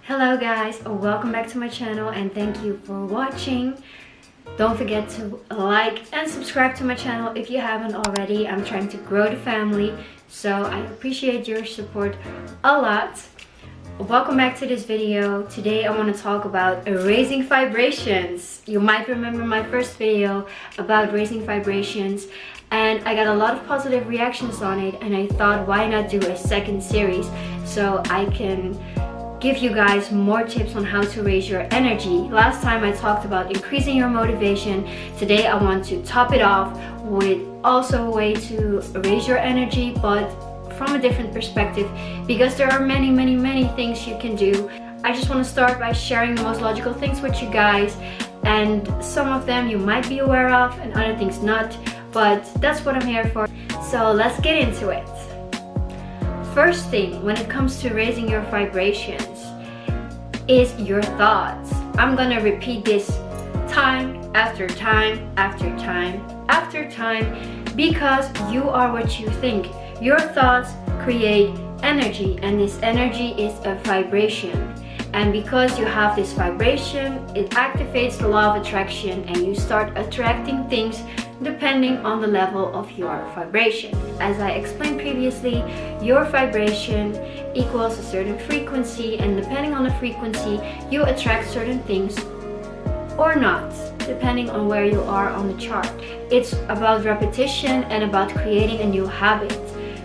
Hello guys, welcome back to my channel and thank you for watching. Don't forget to like and subscribe to my channel if you haven't already. I'm trying to grow the family, so I appreciate your support a lot. Welcome back to this video. Today I want to talk about raising vibrations. You might remember my first video about raising vibrations and I got a lot of positive reactions on it, and I thought why not do a second series so I can give you guys more tips on how to raise your energy. Last time I talked about increasing your motivation. Today I want to top it off with also a way to raise your energy, but from a different perspective, because there are many things you can do. I just want to start by sharing the most logical things with you guys, and some of them you might be aware of and other things not, but that's what I'm here for. So let's get into it. First thing when it comes to raising your vibrations is your thoughts. I'm gonna repeat this time after time after time after time, because you are what you think. Your thoughts create energy, and this energy is a vibration, and because you have this vibration, it activates the law of attraction and you start attracting things depending on the level of your vibration. As I explained previously, your vibration equals a certain frequency, and depending on the frequency you attract certain things or not, depending on where you are on the chart. It's about repetition and about creating a new habit.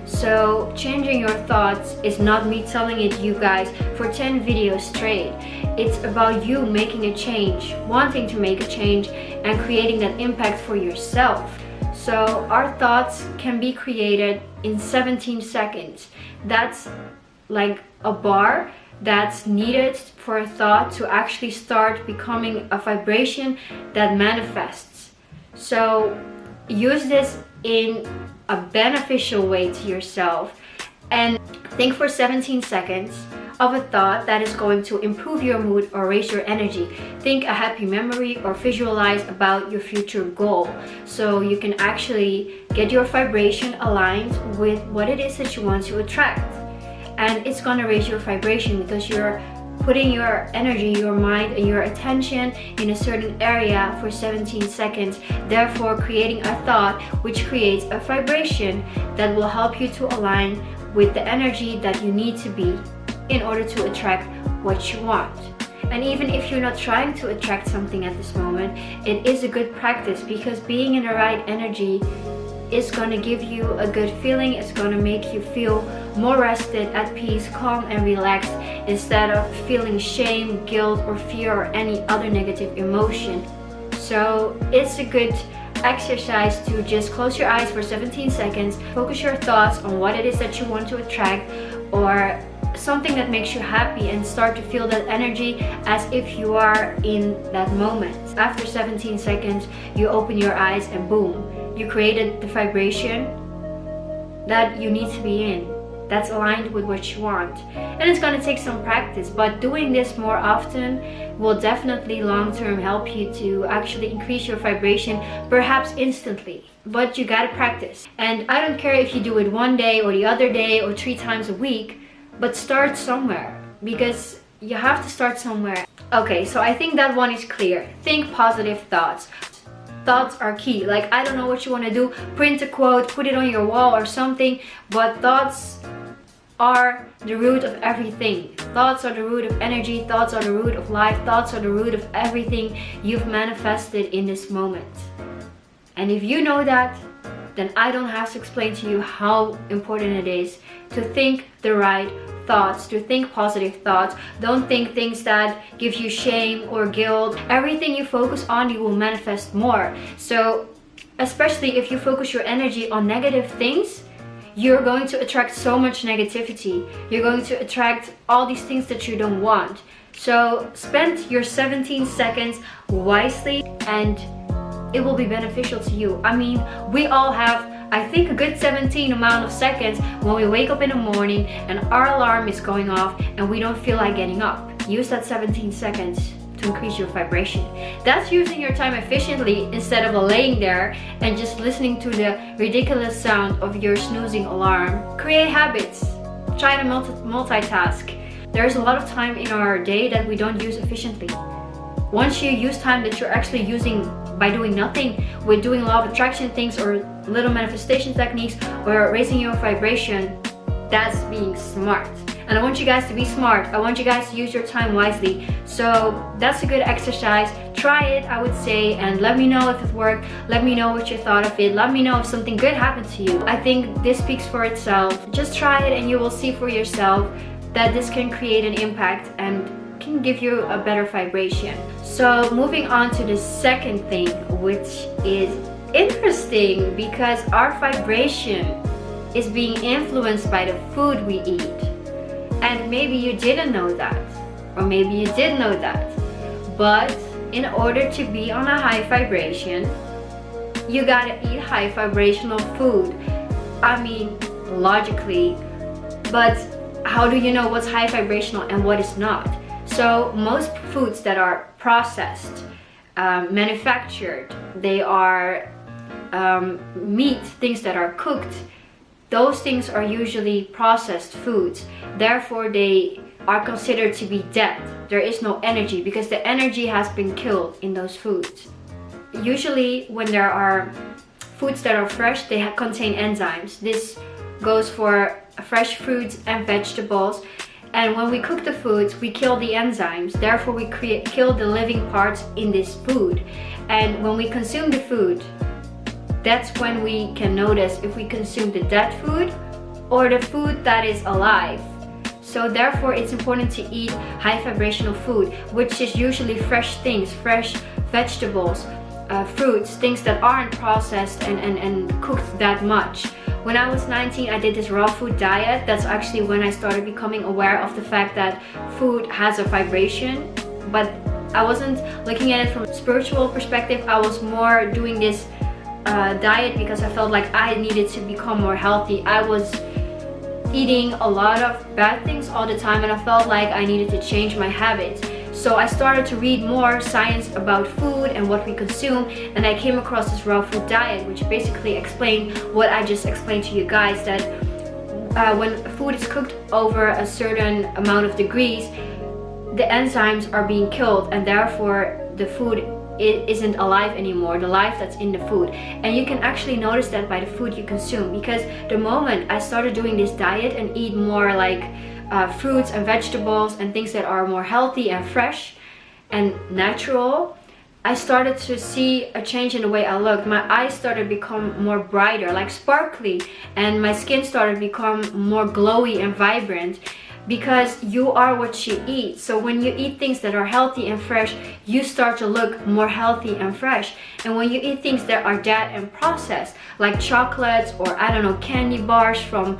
So changing your thoughts is not me telling it you guys for 10 videos straight. It's about you making a change, wanting to make a change, and creating that impact for yourself. So our thoughts can be created in 17 seconds. That's like a bar that's needed for a thought to actually start becoming a vibration that manifests. So use this in a beneficial way to yourself, and think for 17 seconds of a thought that is going to improve your mood or raise your energy. Think a happy memory or visualize about your future goal, so you can actually get your vibration aligned with what it is that you want to attract. And it's going to raise your vibration because you're putting your energy, your mind, and your attention in a certain area for 17 seconds, therefore creating a thought which creates a vibration that will help you to align with the energy that you need to be in order to attract what you want. And even if you're not trying to attract something at this moment, it is a good practice, because being in the right energy is going to give you a good feeling. It's going to make you feel more rested, at peace, calm and relaxed, instead of feeling shame, guilt or fear or any other negative emotion. So it's a good exercise to just close your eyes for 17 seconds, focus your thoughts on what it is that you want to attract or something that makes you happy, and start to feel that energy as if you are in that moment. After 17 seconds you open your eyes and boom, you created the vibration that you need to be in, that's aligned with what you want. And it's going to take some practice, but doing this more often will definitely long-term help you to actually increase your vibration, perhaps instantly. But you gotta practice. And I don't care if you do it one day or the other day or 3 times a week, but start somewhere, because you have to start somewhere. Okay, so I think that one is clear. Think positive thoughts. Thoughts are key. Like, I don't know what you want to do, print a quote, put it on your wall or something, but thoughts are the root of everything. Thoughts are the root of energy, thoughts are the root of life, thoughts are the root of everything you've manifested in this moment. And if you know that, then I don't have to explain to you how important it is to think the right thoughts, to think positive thoughts. Don't think things that give you shame or guilt. Everything you focus on, you will manifest more. So especially if you focus your energy on negative things, you're going to attract so much negativity. You're going to attract all these things that you don't want. So spend your 17 seconds wisely and it will be beneficial to you. I mean, we all have, I think, a good 17 amount of seconds when we wake up in the morning and our alarm is going off and we don't feel like getting up. Use that 17 seconds to increase your vibration. That's using your time efficiently instead of laying there and just listening to the ridiculous sound of your snoozing alarm. Create habits. Try to multitask. there's a lot of time in our day that we don't use efficiently. Once you use time that you're actually using by doing nothing, with doing law of attraction things or little manifestation techniques or raising your vibration, that's being smart. And I want you guys to be smart. I want you guys to use your time wisely. So that's a good exercise. Try it, I would say, and let me know if it worked. Let me know what you thought of it. Let me know if something good happened to you. I think this speaks for itself. Just try it and you will see for yourself that this can create an impact and can give you a better vibration. So moving on to the second thing, which is interesting because our vibration is being influenced by the food we eat. And maybe you didn't know that, or maybe you did know that. But in order to be on a high vibration, you gotta eat high vibrational food. I mean, logically, but how do you know what's high vibrational and what is not? So most foods that are processed, manufactured, they are meat, things that are cooked, those things are usually processed foods. Therefore, they are considered to be dead. There is no energy because the energy has been killed in those foods. Usually, when there are foods that are fresh, they contain enzymes. This goes for fresh fruits and vegetables. And when we cook the foods, we kill the enzymes. Therefore, we kill the living parts in this food. And when we consume the food, that's when we can notice if we consume the dead food or the food that is alive. So therefore, it's important to eat high vibrational food, which is usually fresh things, fresh vegetables, fruits, things that aren't processed and cooked that much. When I was 19, I did this raw food diet. That's actually when I started becoming aware of the fact that food has a vibration. But I wasn't looking at it from a spiritual perspective. I was more doing this diet because I felt like I needed to become more healthy. I was eating a lot of bad things all the time and I felt like I needed to change my habits. So I started to read more science about food and what we consume, and I came across this raw food diet, which basically explained what I just explained to you guys, that when food is cooked over a certain amount of degrees, the enzymes are being killed and therefore the food isn't alive anymore, the life that's in the food. And you can actually notice that by the food you consume, because the moment I started doing this diet and eat more like fruits and vegetables and things that are more healthy and fresh and natural, I started to see a change in the way I looked. My eyes started to become more brighter, like sparkly, and my skin started to become more glowy and vibrant. Because you are what you eat. So when you eat things that are healthy and fresh, you start to look more healthy and fresh. And when you eat things that are dead and processed, like chocolates or I don't know, candy bars from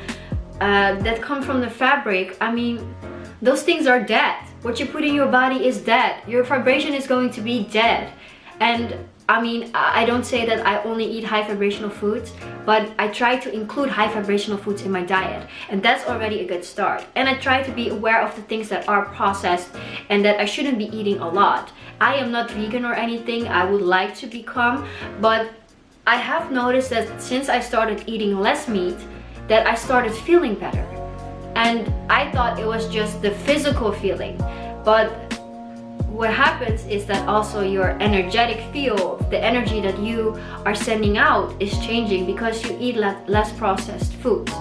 that come from the fabric, I mean, those things are dead. What you put in your body is dead. Your vibration is going to be dead. And I mean, I don't say that I only eat high vibrational foods, but I try to include high vibrational foods in my diet, and that's already a good start. And I try to be aware of the things that are processed and that I shouldn't be eating a lot. I am not vegan or anything. I would like to become, but I have noticed that since I started eating less meat, that I started feeling better. And I thought it was just the physical feeling, but what happens is that also your energetic field, the energy that you are sending out, is changing because you eat less processed foods.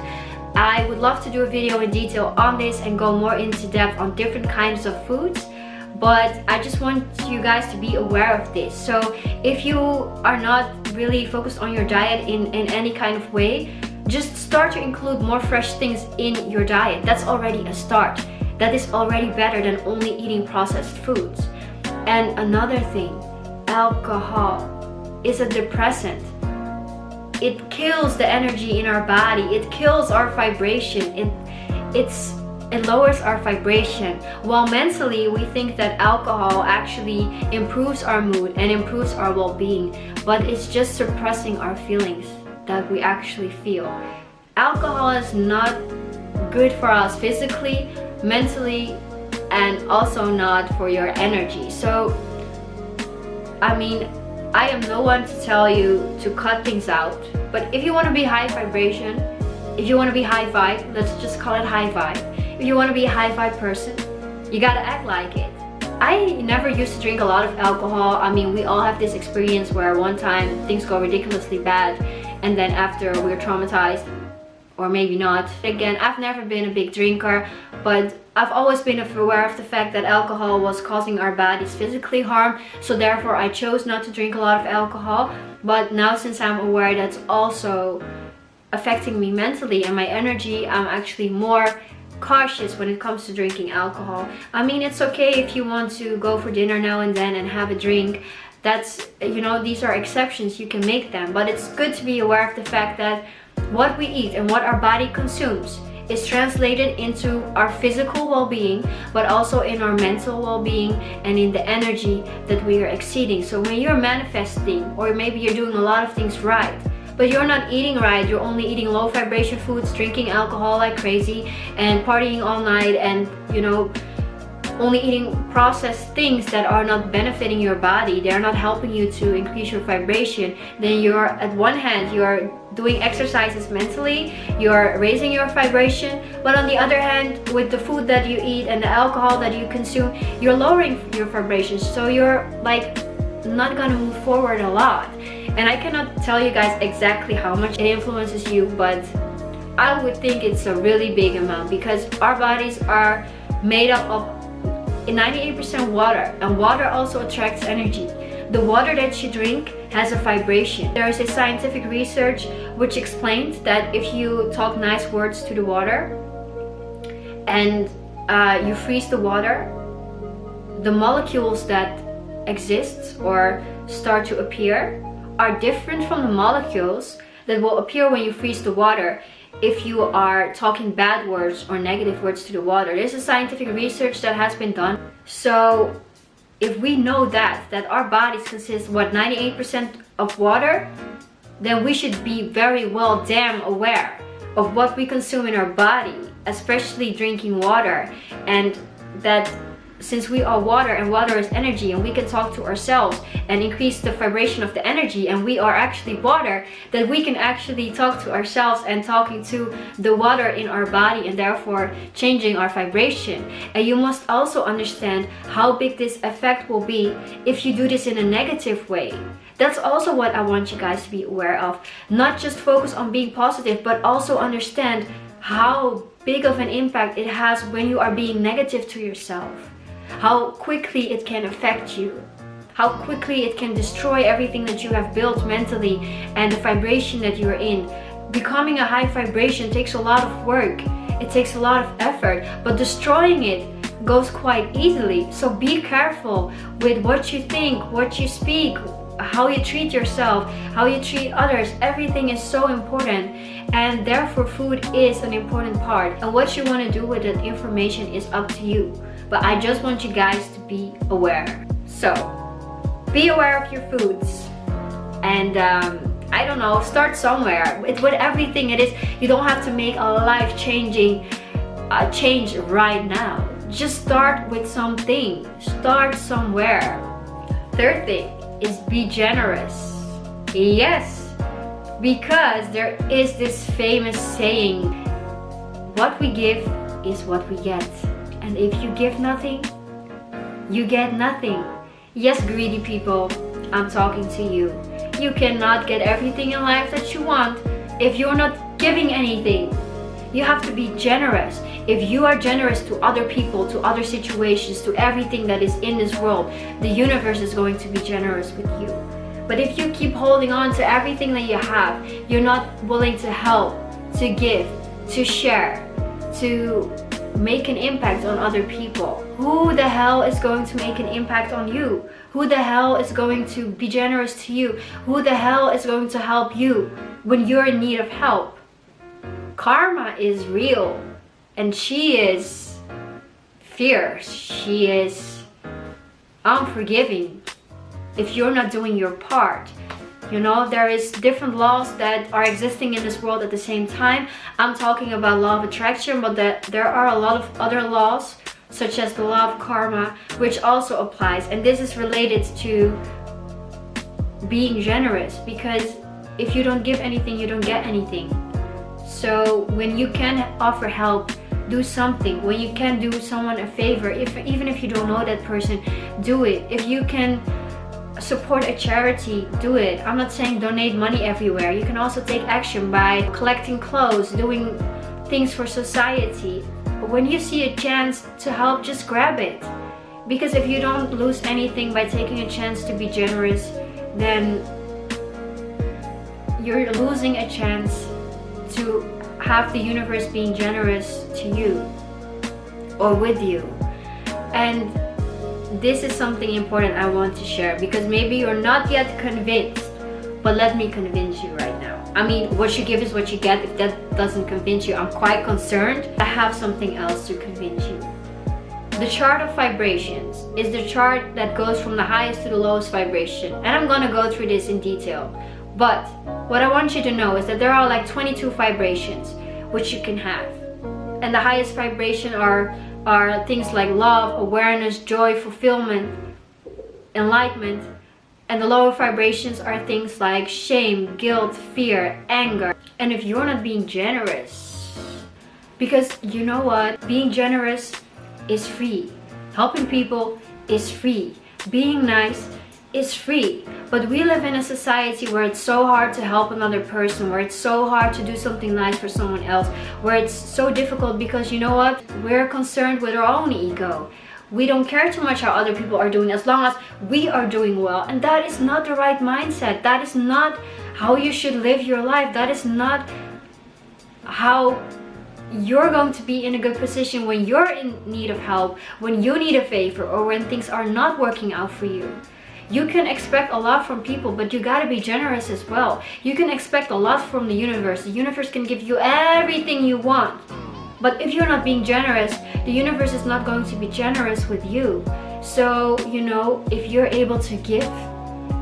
I would love to do a video in detail on this and go more into depth on different kinds of foods, but I just want you guys to be aware of this. So if you are not really focused on your diet in any kind of way, just start to include more fresh things in your diet. That's already a start. That is already better than only eating processed foods. And another thing, alcohol is a depressant. It kills the energy in our body. It kills our vibration. It lowers our vibration. While mentally we think that alcohol actually improves our mood and improves our well-being, but it's just suppressing our feelings that we actually feel. Alcohol is not good for us physically, mentally, and also not for your energy. So I mean, I am no one to tell you to cut things out, but if you want to be high vibration, if you want to be high vibe, let's just call it high vibe. If you want to be a high vibe person, You gotta act like it. I never used to drink a lot of alcohol. I mean, we all have this experience where one time things go ridiculously bad and then after we're traumatized, or maybe not. Again, I've never been a big drinker, but I've always been aware of the fact that alcohol was causing our bodies physically harm, so therefore I chose not to drink a lot of alcohol. But now, since I'm aware that's also affecting me mentally and my energy, I'm actually more cautious when it comes to drinking alcohol. I mean, it's okay if you want to go for dinner now and then and have a drink. That's, you know, these are exceptions, you can make them, but it's good to be aware of the fact that what we eat and what our body consumes is translated into our physical well-being, but also in our mental well-being and in the energy that we are exceeding. So when you're manifesting, or maybe you're doing a lot of things right, but you're not eating right, you're only eating low vibration foods, drinking alcohol like crazy, and partying all night, and, you know, only eating processed things that are not benefiting your body, they're not helping you to increase your vibration, then you're, at one hand, you're doing exercises mentally, you're raising your vibration, but on the other hand, with the food that you eat and the alcohol that you consume, you're lowering your vibrations, so you're like not gonna move forward a lot. And I cannot tell you guys exactly how much it influences you, but I would think it's a really big amount, because our bodies are made up of 98% water, and water also attracts energy. The water that you drink has a vibration. There is a scientific research which explains that if you talk nice words to the water and you freeze the water, the molecules that exist or start to appear are different from the molecules that will appear when you freeze the water if you are talking bad words or negative words to the water. There's a scientific research that has been done. So if we know that our bodies consist, what, 98% of water, then we should be very well damn aware of what we consume in our body, especially drinking water. And that since we are water and water is energy, and we can talk to ourselves and increase the vibration of the energy, and we are actually water, that we can actually talk to ourselves and talking to the water in our body, and therefore changing our vibration. And you must also understand how big this effect will be if you do this in a negative way. That's also what I want you guys to be aware of. Not just focus on being positive, but also understand how big of an impact it has when you are being negative to yourself. How quickly it can affect you, how quickly it can destroy everything that you have built mentally and the vibration that you're in. Becoming a high vibration takes a lot of work, it takes a lot of effort, but destroying it goes quite easily. So be careful with what you think, what you speak, how you treat yourself, how you treat others. Everything is so important, and therefore food is an important part, and what you want to do with that information is up to you. But I just want you guys to be aware. So be aware of your foods, and I don't know, start somewhere. With everything it is, you don't have to make a life-changing change right now. Just start with something, start somewhere. Third thing is be generous. Yes, because there is this famous saying, what we give is what we get. And if you give nothing, you get nothing. Yes, greedy people, I'm talking to you. You cannot get everything in life that you want if you're not giving anything. You have to be generous. If you are generous to other people, to other situations, to everything that is in this world, the universe is going to be generous with you. But if you keep holding on to everything that you have, you're not willing to help, to give, to share, to make an impact on other people. Who the hell is going to make an impact on you? Who the hell is going to be generous to you? Who the hell is going to help you when you're in need of help? Karma is real, and she is fierce. She is unforgiving if you're not doing your part. You know, there is different laws that are existing in this world at the same time. I'm talking about law of attraction, but there are a lot of other laws, such as the law of karma, which also applies. And this is related to being generous, because if you don't give anything, you don't get anything. So when you can offer help, do something. When you can do someone a favor, even if you don't know that person, do it. If you can support a charity, do it. I'm not saying donate money everywhere. You can also take action by collecting clothes, doing things for society. When you see a chance to help, just grab it. Because if you don't lose anything by taking a chance to be generous, then you're losing a chance to have the universe being generous to you or with you. And this is something important I want to share, because maybe you're not yet convinced, but let me convince you right now. I mean, what you give is what you get. If that doesn't convince you, I'm quite concerned. I have something else to convince you. The chart of vibrations is the chart that goes from the highest to the lowest vibration. And I'm gonna go through this in detail. But what I want you to know is that there are like 22 vibrations which you can have. And the highest vibration are things like love, awareness, joy, fulfillment, enlightenment. And the lower vibrations are things like shame, guilt, fear, anger. And if you're not being generous, because you know what? Being generous is free. Helping people is free. Being nice is free. But we live in a society where it's so hard to help another person, where it's so hard to do something nice for someone else, where it's so difficult because you know what? We're concerned with our own ego. We don't care too much how other people are doing as long as we are doing well. And that is not the right mindset. That is not how you should live your life. That is not how you're going to be in a good position when you're in need of help, when you need a favor, or when things are not working out for you. You can expect a lot from people, but you gotta be generous as well. You can expect a lot from the universe. The universe can give you everything you want. But if you're not being generous, the universe is not going to be generous with you. So, you know, if you're able to give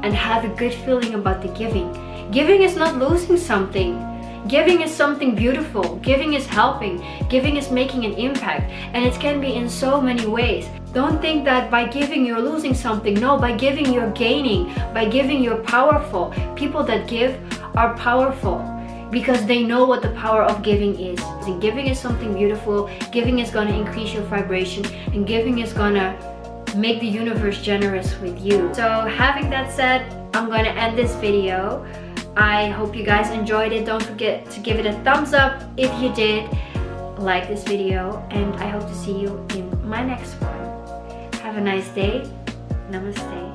and have a good feeling about the giving, giving is not losing something. Giving is something beautiful. Giving is helping. Giving is making an impact. And it can be in so many ways. Don't think that by giving you're losing something. No, by giving you're gaining. By giving you're powerful. People that give are powerful because they know what the power of giving is. And giving is something beautiful. Giving is going to increase your vibration. And giving is going to make the universe generous with you. So having that said, I'm going to end this video. I hope you guys enjoyed it. Don't forget to give it a thumbs up if you did. Like this video, and I hope to see you in my next one. Have a nice day. Namaste.